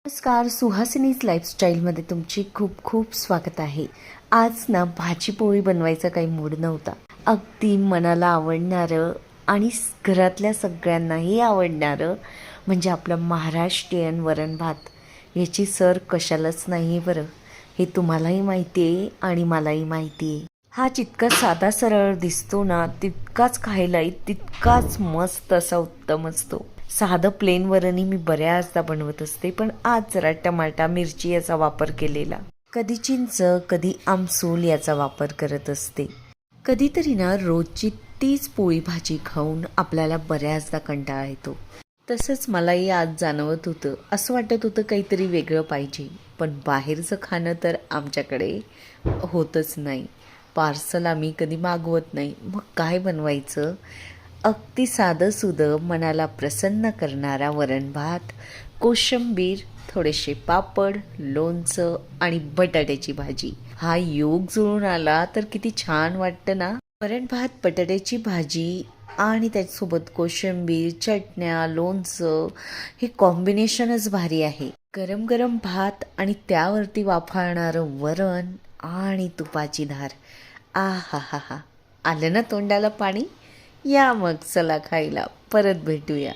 नमस्कार, सुहासिनीज लाईफस्टाईलमध्ये तुमची खूप खूप स्वागत आहे. आज ना भाजीपोळी बनवायचा काही मूड नव्हता. अगदी मनाला आवडणारं आणि घरातल्या सगळ्यांनाही आवडणारं म्हणजे आपलं महाराष्ट्रीयन वरण भात. याची सर कशालाच नाही बरं. हे तुम्हालाही माहिती आहे आणि मलाही माहिती आहे. हा जितका साधा सरळ दिसतो ना, तितकाच खायलाही तितकाच मस्त असा उत्तम असतो. साधं प्लेन वरणही मी बऱ्याचदा बनवत असते, पण आज जरा टमाटा मिरची याचा वापर केलेला. कधी चिंच, कधी आमसूल याचा वापर करत असते. कधीतरी ना रोजची तीच पोळी भाजी खाऊन आपल्याला बऱ्याचदा कंटाळा येतो. तसंच मलाही आज जाणवत होतं. असं वाटत होतं काहीतरी वेगळं पाहिजे. पण बाहेरचं खाणं तर आमच्याकडे होतच नाही. पार्सल आम्ही कधी मागवत नाही. मग काय बनवायचं? अगदी साधंसुधं मनाला प्रसन्न करणारा वरण भात, कोशिंबीर, थोडेसे पापड, लोणचं आणि बटाट्याची भाजी. हा योग जुळून आला तर किती छान वाटतं ना. वरण भात, बटाट्याची भाजी आणि त्याच्यासोबत कोशिंबीर, चटण्या, लोणचं हे कॉम्बिनेशनच भारी आहे. गरम गरम भात आणि त्यावरती वाफाळणारं वरण आणि तुपाची धार. आ हा हा हा, आलं ना तोंडाला पाणी. या मग चला खायला, परत भेटूया.